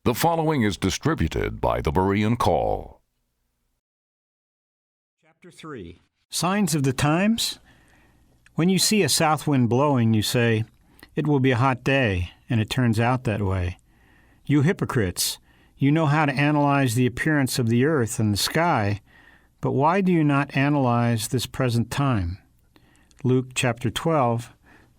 The following is distributed by the Berean Call. Chapter 3. Signs of the Times. When you see a south wind blowing, you say, "It will be a hot day," and it turns out that way. You hypocrites, you know how to analyze the appearance of the earth and the sky, but why do you not analyze this present time? Luke chapter 12,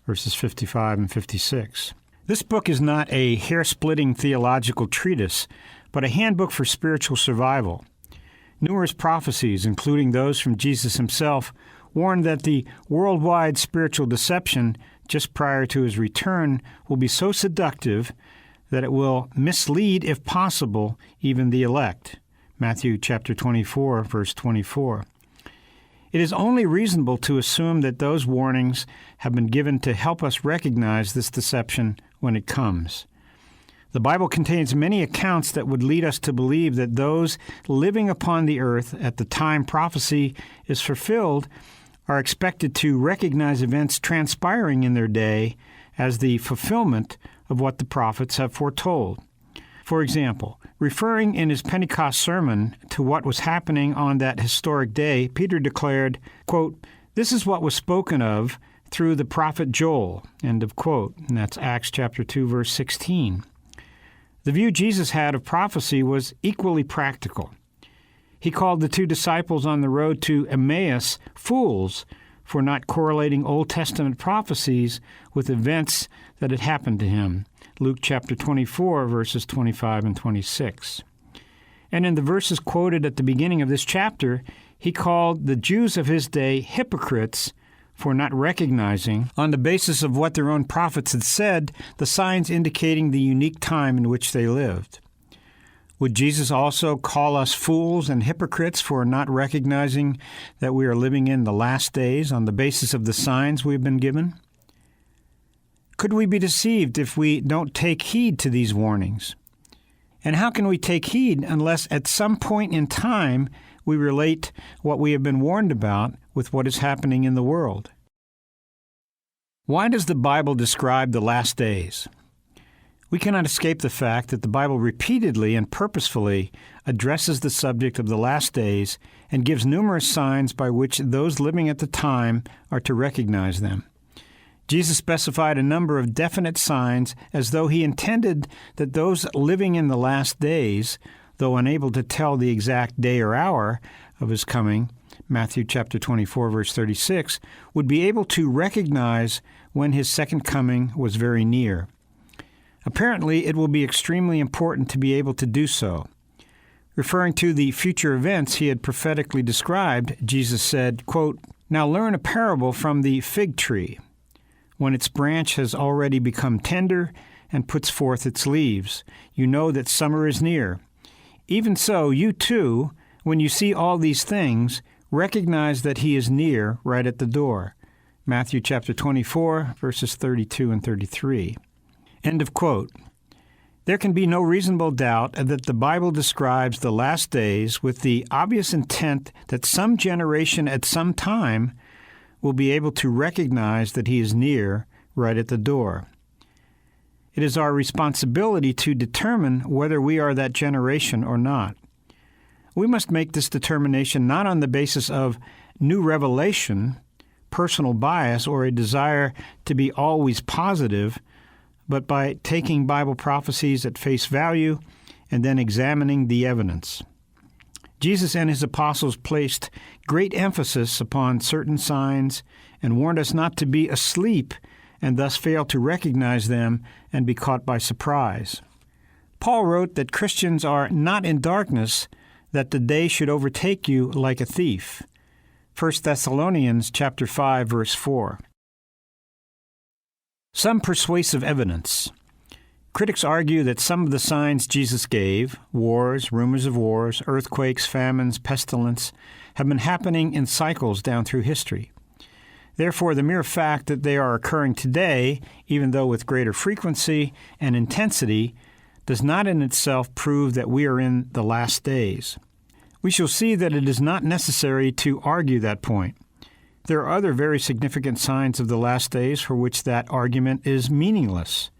verses 55 and 56. This book is not a hair-splitting theological treatise, but a handbook for spiritual survival. Numerous prophecies, including those from Jesus himself, warn that the worldwide spiritual deception just prior to his return will be so seductive that it will mislead, if possible, even the elect. Matthew chapter 24, verse 24. It is only reasonable to assume that those warnings have been given to help us recognize this deception when it comes. The Bible contains many accounts that would lead us to believe that those living upon the earth at the time prophecy is fulfilled are expected to recognize events transpiring in their day as the fulfillment of what the prophets have foretold. For example, referring in his Pentecost sermon to what was happening on that historic day, Peter declared, quote, "This is what was spoken of through the prophet Joel," end of quote. And that's Acts chapter 2, verse 16. The view Jesus had of prophecy was equally practical. He called the two disciples on the road to Emmaus fools for not correlating Old Testament prophecies with events that had happened to him. Luke chapter 24, verses 25 and 26. And in the verses quoted at the beginning of this chapter, he called the Jews of his day hypocrites for not recognizing, on the basis of what their own prophets had said, the signs indicating the unique time in which they lived. Would Jesus also call us fools and hypocrites for not recognizing that we are living in the last days on the basis of the signs we've been given? Could we be deceived if we don't take heed to these warnings? And how can we take heed unless at some point in time we relate what we have been warned about with what is happening in the world? Why does the Bible describe the last days? We cannot escape the fact that the Bible repeatedly and purposefully addresses the subject of the last days and gives numerous signs by which those living at the time are to recognize them. Jesus specified a number of definite signs as though he intended that those living in the last days, though unable to tell the exact day or hour of his coming, Matthew chapter 24, verse 36, would be able to recognize when his second coming was very near. Apparently, it will be extremely important to be able to do so. Referring to the future events he had prophetically described, Jesus said, quote, "Now learn a parable from the fig tree. When its branch has already become tender and puts forth its leaves, you know that summer is near. Even so, you too, when you see all these things, recognize that he is near, right at the door." Matthew chapter 24, verses 32 and 33. End of quote. There can be no reasonable doubt that the Bible describes the last days with the obvious intent that some generation at some time will be able to recognize that he is near, right at the door. It is our responsibility to determine whether we are that generation or not. We must make this determination not on the basis of new revelation, personal bias, or a desire to be always positive, but by taking Bible prophecies at face value and then examining the evidence. Jesus and his apostles placed great emphasis upon certain signs and warned us not to be asleep and thus fail to recognize them and be caught by surprise. Paul wrote that Christians are not in darkness, that the day should overtake you like a thief. 1 Thessalonians chapter 5, verse 4. Some persuasive evidence. Critics argue that some of the signs Jesus gave, wars, rumors of wars, earthquakes, famines, pestilence, have been happening in cycles down through history. Therefore, the mere fact that they are occurring today, even though with greater frequency and intensity, does not in itself prove that we are in the last days. We shall see that it is not necessary to argue that point. There are other very significant signs of the last days for which that argument is meaningless.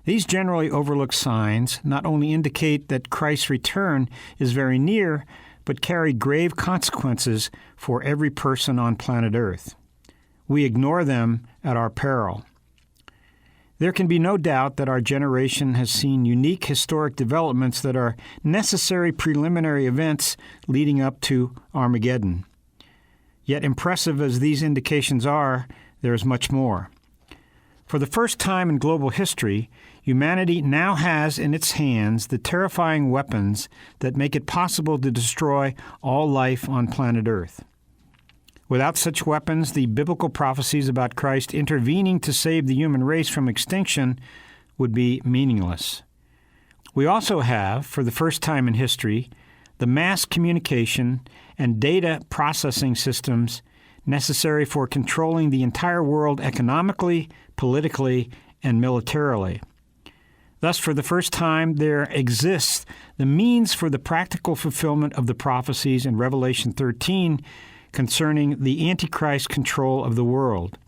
These generally overlooked signs not only indicate that Christ's return is very near, but carry grave consequences for every person on planet Earth. We ignore them at our peril. There can be no doubt that our generation has seen unique historic developments that are necessary preliminary events leading up to Armageddon. Yet impressive as these indications are, there is much more. For the first time in global history, humanity now has in its hands the terrifying weapons that make it possible to destroy all life on planet Earth. Without such weapons, the biblical prophecies about Christ intervening to save the human race from extinction would be meaningless. We also have, for the first time in history, the mass communication and data processing systems necessary for controlling the entire world economically, politically, and militarily. Thus, for the first time, there exists the means for the practical fulfillment of the prophecies in Revelation 13 concerning the Antichrist control of the world.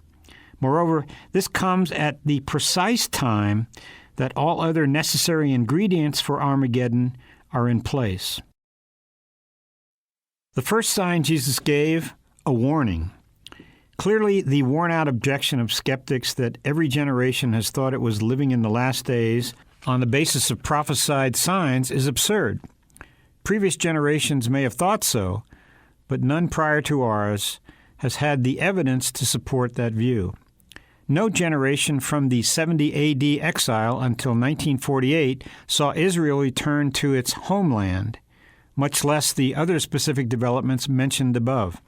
Moreover, this comes at the precise time that all other necessary ingredients for Armageddon are in place. The first sign Jesus gave, a warning. Clearly, the worn-out objection of skeptics that every generation has thought it was living in the last days on the basis of prophesied signs is absurd. Previous generations may have thought so, but none prior to ours has had the evidence to support that view. No generation from the 70 A.D. exile until 1948 saw Israel return to its homeland, much less the other specific developments mentioned above.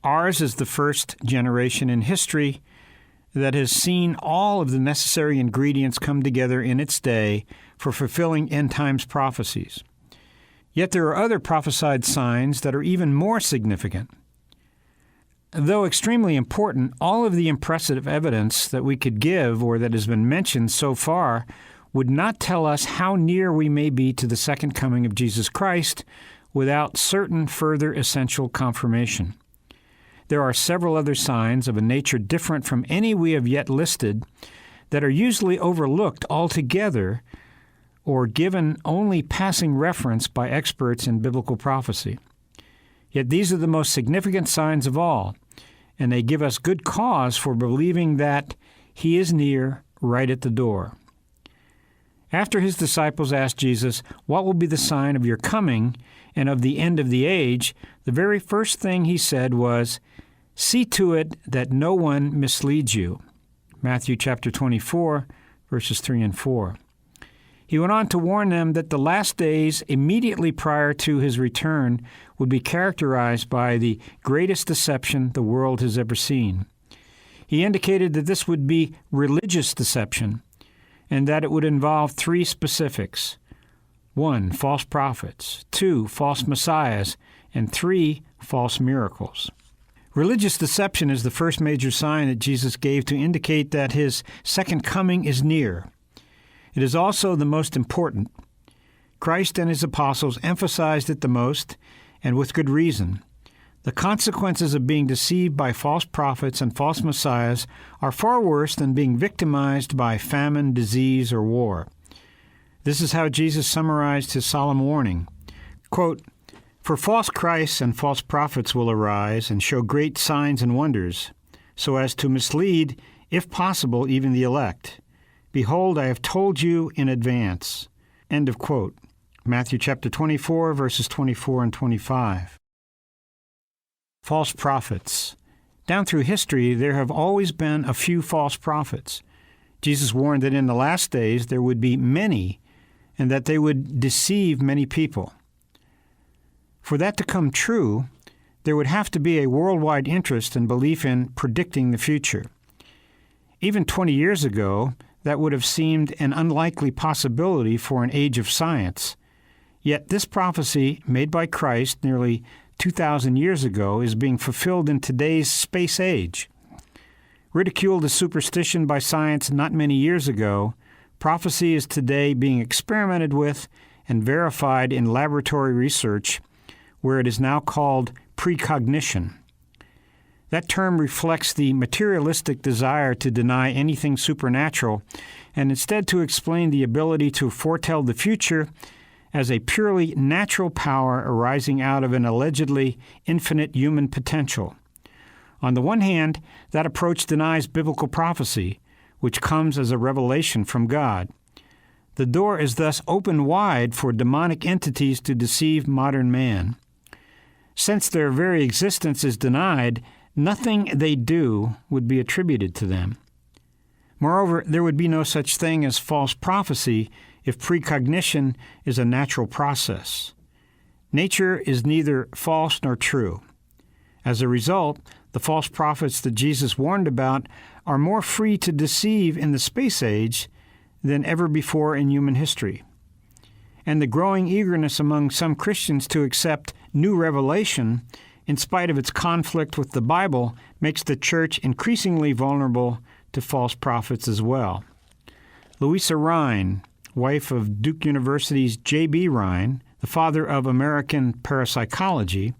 Ours is the first generation in history that has seen all of the necessary ingredients come together in its day for fulfilling end times prophecies. Yet there are other prophesied signs that are even more significant. Though extremely important, all of the impressive evidence that we could give or that has been mentioned so far would not tell us how near we may be to the second coming of Jesus Christ without certain further essential confirmation. There are several other signs of a nature different from any we have yet listed that are usually overlooked altogether or given only passing reference by experts in biblical prophecy. Yet these are the most significant signs of all, and they give us good cause for believing that He is near, right at the door. After His disciples asked Jesus, "What will be the sign of your coming and of the end of the age?" the very first thing He said was, "See to it that no one misleads you." Matthew chapter 24, verses 3 and 4. He went on to warn them that the last days immediately prior to His return would be characterized by the greatest deception the world has ever seen. He indicated that this would be religious deception, and that it would involve three specifics: 1, false prophets; 2, false messiahs; and 3, false miracles. Religious deception is the first major sign that Jesus gave to indicate that His second coming is near. It is also the most important. Christ and His apostles emphasized it the most, and with good reason. The consequences of being deceived by false prophets and false messiahs are far worse than being victimized by famine, disease, or war. This is how Jesus summarized His solemn warning. Quote, "For false Christs and false prophets will arise and show great signs and wonders, so as to mislead, if possible, even the elect. Behold, I have told you in advance." End of quote. Matthew chapter 24, verses 24 and 25. False prophets. Down through history, there have always been a few false prophets. Jesus warned that in the last days there would be many, and that they would deceive many people. For that to come true, there would have to be a worldwide interest and belief in predicting the future. Even 20 years ago, that would have seemed an unlikely possibility for an age of science. Yet this prophecy, made by Christ nearly 2,000 years ago, is being fulfilled in today's space age. Ridiculed as superstition by science not many years ago, prophecy is today being experimented with and verified in laboratory research, where it is now called precognition. That term reflects the materialistic desire to deny anything supernatural and instead to explain the ability to foretell the future as a purely natural power arising out of an allegedly infinite human potential. On the one hand, that approach denies biblical prophecy, which comes as a revelation from God. The door is thus open wide for demonic entities to deceive modern man. Since their very existence is denied, nothing they do would be attributed to them. Moreover, there would be no such thing as false prophecy if precognition is a natural process. Nature is neither false nor true. As a result, the false prophets that Jesus warned about are more free to deceive in the space age than ever before in human history. And the growing eagerness among some Christians to accept new revelation, in spite of its conflict with the Bible, makes the church increasingly vulnerable to false prophets as well. Louisa Rhine, wife of Duke University's J.B. Rhine, the father of American parapsychology,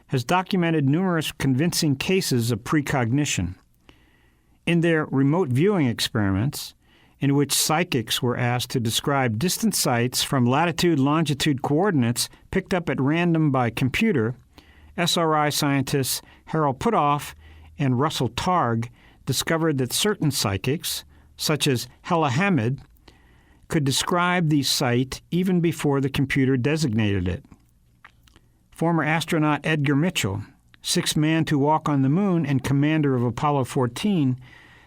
has documented numerous convincing cases of precognition. In their remote viewing experiments, in which psychics were asked to describe distant sites from latitude-longitude coordinates picked up at random by computer, SRI scientists Harold Puthoff and Russell Targ discovered that certain psychics, such as Hella Hamid, could describe the site even before the computer designated it. Former astronaut Edgar Mitchell, sixth man to walk on the moon and commander of Apollo 14,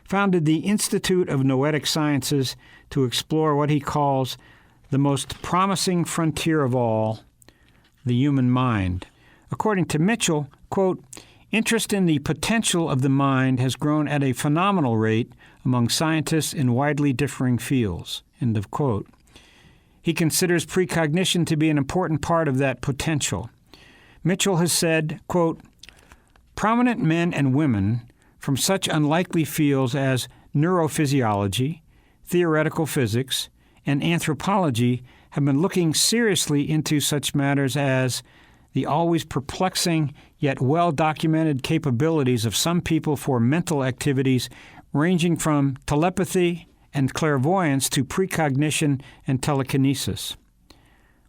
founded the Institute of Noetic Sciences to explore what he calls the most promising frontier of all, the human mind. According to Mitchell, quote, interest in the potential of the mind has grown at a phenomenal rate among scientists in widely differing fields, end of quote. He considers precognition to be an important part of that potential. Mitchell has said, quote, prominent men and women from such unlikely fields as neurophysiology, theoretical physics, and anthropology have been looking seriously into such matters as the always perplexing yet well-documented capabilities of some people for mental activities ranging from telepathy and clairvoyance to precognition and telekinesis.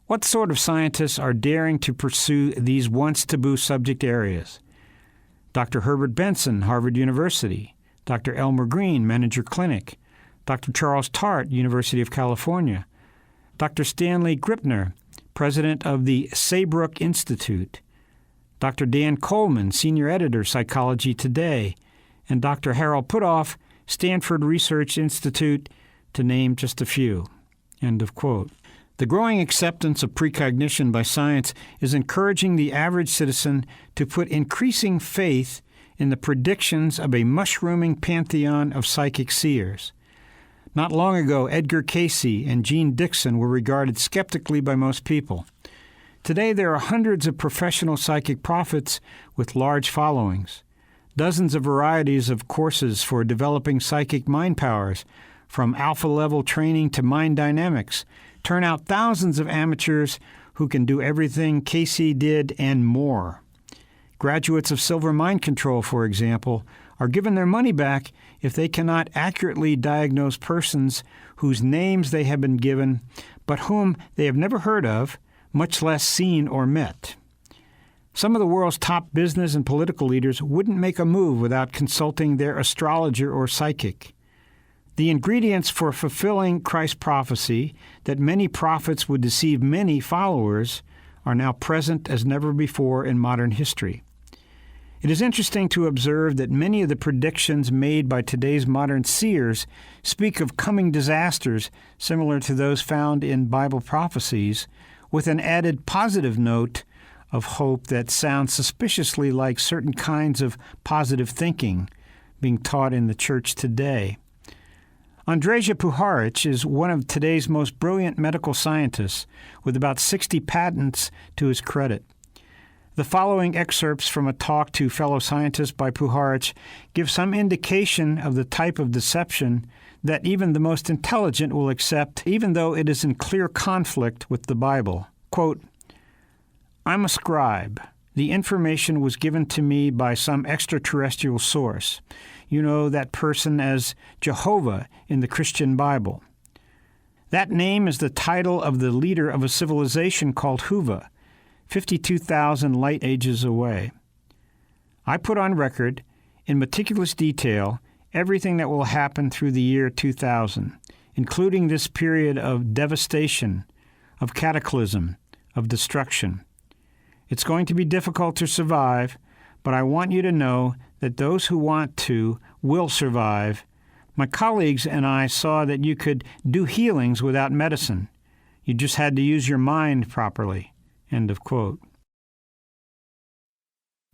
What sort of scientists are daring to pursue these once taboo subject areas? Dr. Herbert Benson, Harvard University, Dr. Elmer Green, Menninger Clinic, Dr. Charles Tart, University of California, Dr. Stanley Gripner, president of the Saybrook Institute, Dr. Dan Coleman, senior editor, Psychology Today, and Dr. Harold Puthoff, Stanford Research Institute, to name just a few. End of quote. The growing acceptance of precognition by science is encouraging the average citizen to put increasing faith in the predictions of a mushrooming pantheon of psychic seers. Not long ago, Edgar Cayce and Jean Dixon were regarded skeptically by most people. Today, there are hundreds of professional psychic prophets with large followings, dozens of varieties of courses for developing psychic mind powers, from alpha-level training to mind dynamics, turn out thousands of amateurs who can do everything Cayce did and more. Graduates of silver mind control, for example, are given their money back if they cannot accurately diagnose persons whose names they have been given, but whom they have never heard of, much less seen or met. Some of the world's top business and political leaders wouldn't make a move without consulting their astrologer or psychic. The ingredients for fulfilling Christ's prophecy that many prophets would deceive many followers are now present as never before in modern history. It is interesting to observe that many of the predictions made by today's modern seers speak of coming disasters similar to those found in Bible prophecies, with an added positive note of hope that sounds suspiciously like certain kinds of positive thinking being taught in the church today. Andrzej Puharich is one of today's most brilliant medical scientists, with about 60 patents to his credit. The following excerpts from a talk to fellow scientists by Puharich give some indication of the type of deception that even the most intelligent will accept, even though it is in clear conflict with the Bible. Quote, I'm a scribe, the information was given to me by some extraterrestrial source. You know that person as Jehovah in the Christian Bible. That name is the title of the leader of a civilization called Huva, 52,000 light ages away. I put on record, in meticulous detail, everything that will happen through the year 2000, including this period of devastation, of cataclysm, of destruction. It's going to be difficult to survive, but I want you to know that those who want to will survive. My colleagues and I saw that you could do healings without medicine. You just had to use your mind properly." End of quote.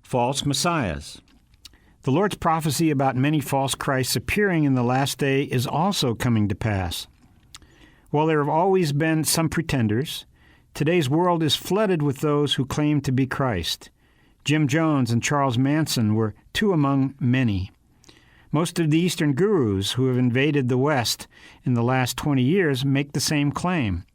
False messiahs. The Lord's prophecy about many false Christs appearing in the last day is also coming to pass. While there have always been some pretenders, today's world is flooded with those who claim to be Christ. Jim Jones and Charles Manson were two among many. Most of the Eastern gurus who have invaded the West in the last 20 years make the same claim.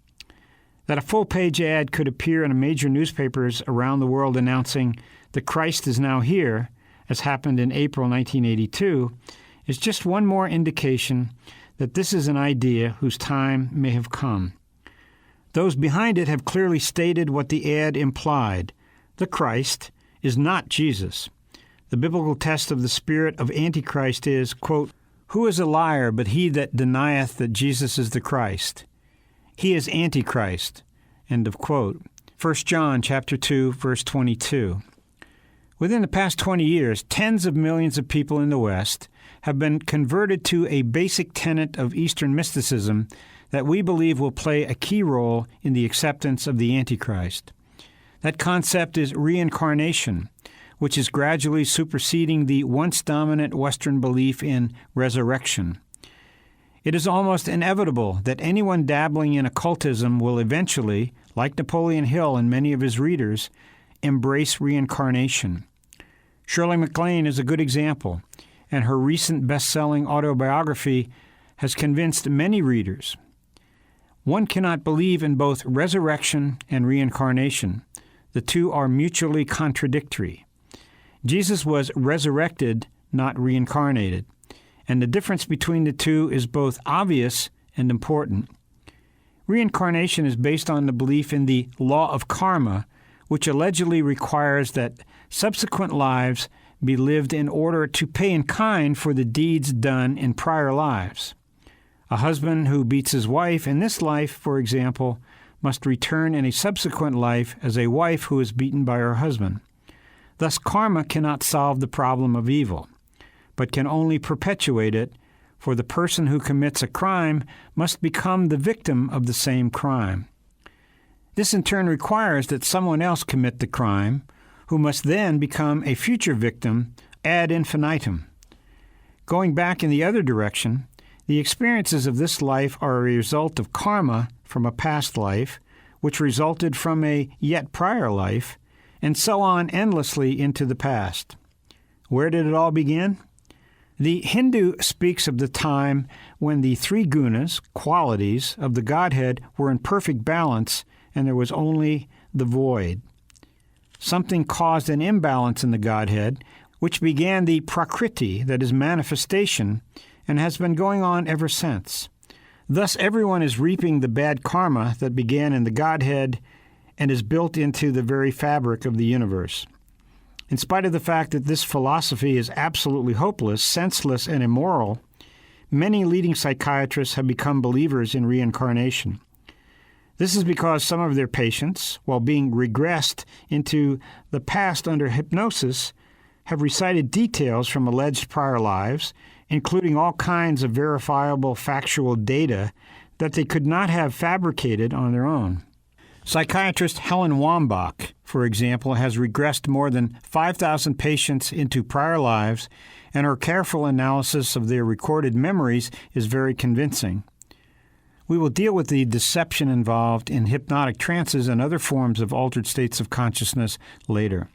That a full-page ad could appear in major newspapers around the world announcing, "The Christ is now here," as happened in April 1982, is just one more indication that this is an idea whose time may have come. Those behind it have clearly stated what the ad implied. The Christ is not Jesus. The biblical test of the spirit of Antichrist is, quote, "Who is a liar but he that denieth that Jesus is the Christ? He is Antichrist." End of quote. 1 John chapter 2, verse 22. Within the past 20 years, tens of millions of people in the West have been converted to a basic tenet of Eastern mysticism that we believe will play a key role in the acceptance of the Antichrist. That concept is reincarnation, which is gradually superseding the once dominant Western belief in resurrection. It is almost inevitable that anyone dabbling in occultism will eventually, like Napoleon Hill and many of his readers, embrace reincarnation. Shirley MacLaine is a good example, and her recent best-selling autobiography has convinced many readers. One cannot believe in both resurrection and reincarnation. The two are mutually contradictory. Jesus was resurrected, not reincarnated, and the difference between the two is both obvious and important. Reincarnation is based on the belief in the law of karma, which allegedly requires that subsequent lives be lived in order to pay in kind for the deeds done in prior lives. A husband who beats his wife in this life, for example, must return in a subsequent life as a wife who is beaten by her husband. Thus, karma cannot solve the problem of evil, but can only perpetuate it, for the person who commits a crime must become the victim of the same crime. This in turn requires that someone else commit the crime, who must then become a future victim ad infinitum. Going back in the other direction, the experiences of this life are a result of karma from a past life, which resulted from a yet prior life, and so on endlessly into the past. Where did it all begin? The Hindu speaks of the time when the three gunas, qualities, of the Godhead were in perfect balance and there was only the void. Something caused an imbalance in the Godhead, which began the prakriti, that is manifestation, and has been going on ever since. Thus everyone is reaping the bad karma that began in the Godhead and is built into the very fabric of the universe. In spite of the fact that this philosophy is absolutely hopeless, senseless, and immoral, many leading psychiatrists have become believers in reincarnation. This is because some of their patients, while being regressed into the past under hypnosis, have recited details from alleged prior lives, including all kinds of verifiable factual data that they could not have fabricated on their own. Psychiatrist Helen Wambach, for example, has regressed more than 5,000 patients into prior lives, and her careful analysis of their recorded memories is very convincing. We will deal with the deception involved in hypnotic trances and other forms of altered states of consciousness later.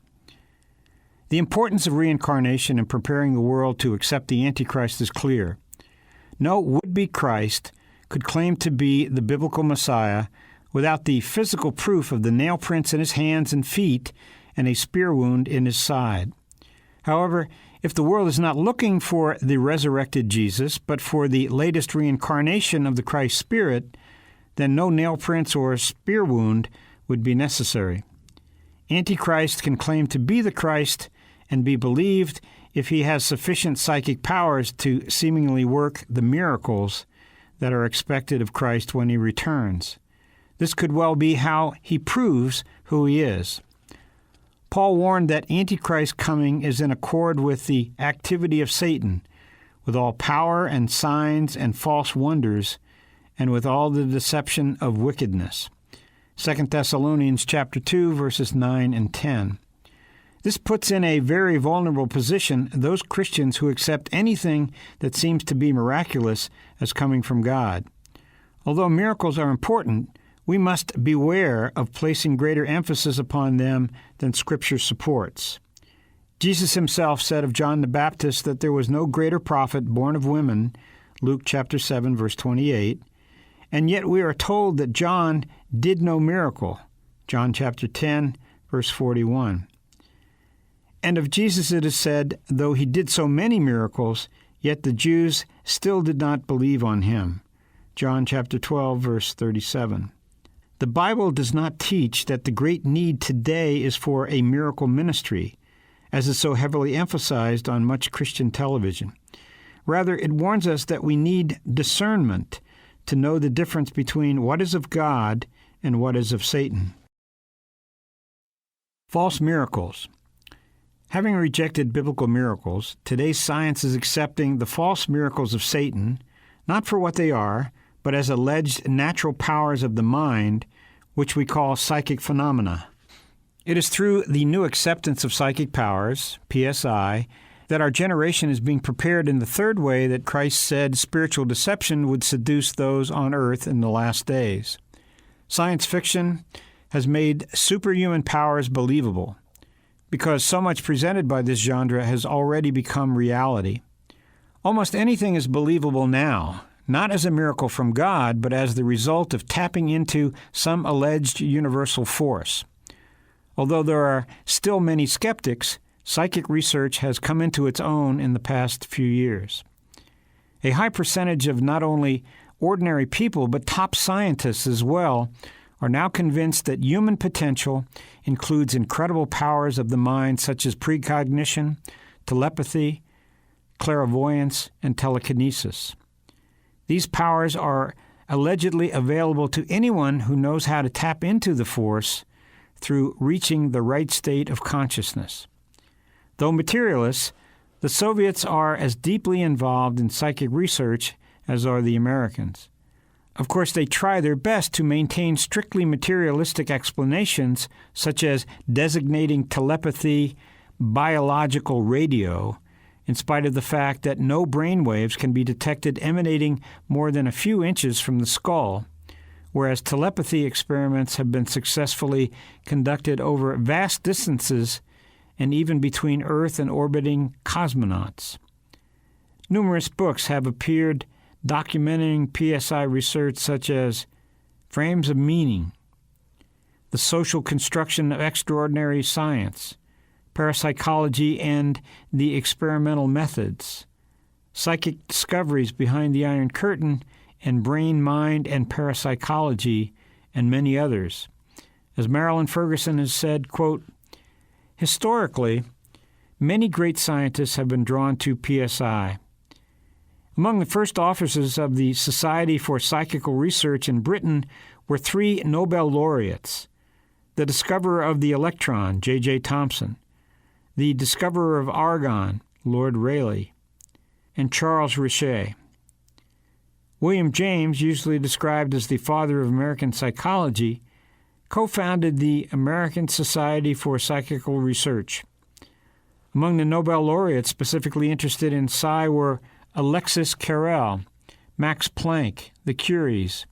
The importance of reincarnation in preparing the world to accept the Antichrist is clear. No would-be Christ could claim to be the biblical Messiah without the physical proof of the nail prints in his hands and feet and a spear wound in his side. However, if the world is not looking for the resurrected Jesus, but for the latest reincarnation of the Christ Spirit, then no nail prints or spear wound would be necessary. Antichrist can claim to be the Christ and be believed if he has sufficient psychic powers to seemingly work the miracles that are expected of Christ when he returns. This could well be how he proves who he is. Paul warned that Antichrist's coming is in accord with the activity of Satan, with all power and signs and false wonders, and with all the deception of wickedness. 2 Thessalonians chapter 2, verses 9 and 10. This puts in a very vulnerable position those Christians who accept anything that seems to be miraculous as coming from God. Although miracles are important, we must beware of placing greater emphasis upon them than Scripture supports. Jesus himself said of John the Baptist that there was no greater prophet born of women, Luke chapter 7, verse 28, and yet we are told that John did no miracle, John chapter 10, verse 41. And of Jesus it is said, though he did so many miracles, yet the Jews still did not believe on him, John chapter 12, verse 37. The Bible does not teach that the great need today is for a miracle ministry, as is so heavily emphasized on much Christian television. Rather, it warns us that we need discernment to know the difference between what is of God and what is of Satan. False miracles. Having rejected biblical miracles, today's science is accepting the false miracles of Satan, not for what they are, but as alleged natural powers of the mind, which we call psychic phenomena. It is through the new acceptance of psychic powers, PSI, that our generation is being prepared in the third way that Christ said spiritual deception would seduce those on earth in the last days. Science fiction has made superhuman powers believable, because so much presented by this genre has already become reality. Almost anything is believable now, not as a miracle from God, but as the result of tapping into some alleged universal force. Although there are still many skeptics, psychic research has come into its own in the past few years. A high percentage of not only ordinary people, but top scientists as well, are now convinced that human potential includes incredible powers of the mind such as precognition, telepathy, clairvoyance, and telekinesis. These powers are allegedly available to anyone who knows how to tap into the force through reaching the right state of consciousness. Though materialists, the Soviets are as deeply involved in psychic research as are the Americans. Of course, they try their best to maintain strictly materialistic explanations, such as designating telepathy biological radio, in spite of the fact that no brain waves can be detected emanating more than a few inches from the skull, whereas telepathy experiments have been successfully conducted over vast distances and even between Earth and orbiting cosmonauts. Numerous books have appeared documenting PSI research such as Frames of Meaning, The Social Construction of Extraordinary Science, Parapsychology and the Experimental Methods, Psychic Discoveries Behind the Iron Curtain, and Brain, Mind, and Parapsychology, and many others. As Marilyn Ferguson has said, quote, historically, many great scientists have been drawn to PSI. Among the first officers of the Society for Psychical Research in Britain were 3 Nobel laureates: the discoverer of the electron, J.J. Thomson, the discoverer of argon, Lord Rayleigh, and Charles Richet. William James, usually described as the father of American psychology, co-founded the American Society for Psychical Research. Among the Nobel laureates specifically interested in psi were Alexis Carrel, Max Planck, the Curies,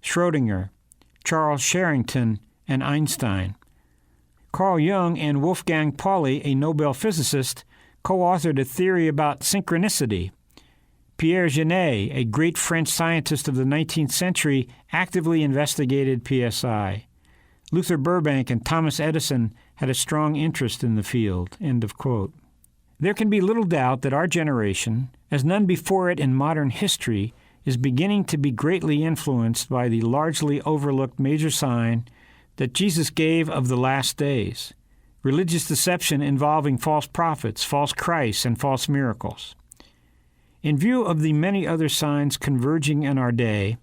Schrödinger, Charles Sherrington, and Einstein. Carl Jung and Wolfgang Pauli, a Nobel physicist, co-authored a theory about synchronicity. Pierre Genet, a great French scientist of the 19th century, actively investigated PSI. Luther Burbank and Thomas Edison had a strong interest in the field." End of quote. There can be little doubt that our generation, as none before it in modern history, is beginning to be greatly influenced by the largely overlooked major sign that Jesus gave of the last days: religious deception involving false prophets, false Christs, and false miracles. In view of the many other signs converging in our day,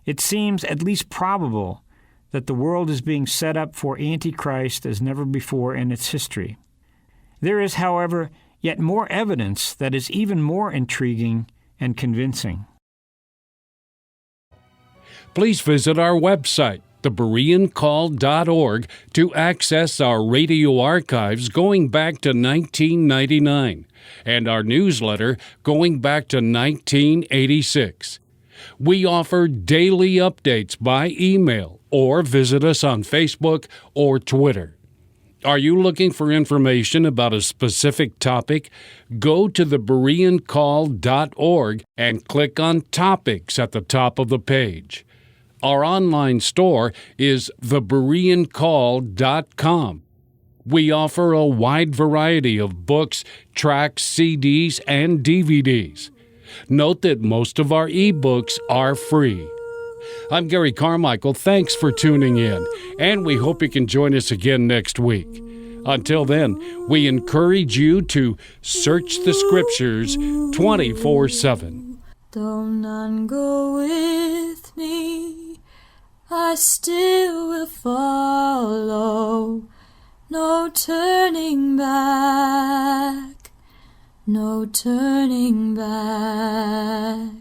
it seems at least probable that the world is being set up for Antichrist as never before in its history. There is, however, yet more evidence that is even more intriguing and convincing. Please visit our website, thebereancall.org, to access our radio archives going back to 1999 and our newsletter going back to 1986. We offer daily updates by email or visit us on Facebook or Twitter. Are you looking for information about a specific topic? Go to thebereancall.org and click on Topics at the top of the page. Our online store is thebereancall.com. We offer a wide variety of books, tracts, CDs, and DVDs. Note that most of our ebooks are free. I'm Gary Carmichael. Thanks for tuning in, and we hope you can join us again next week. Until then, we encourage you to search the Scriptures 24/7. Though none go with me, I still will follow. No turning back, no turning back.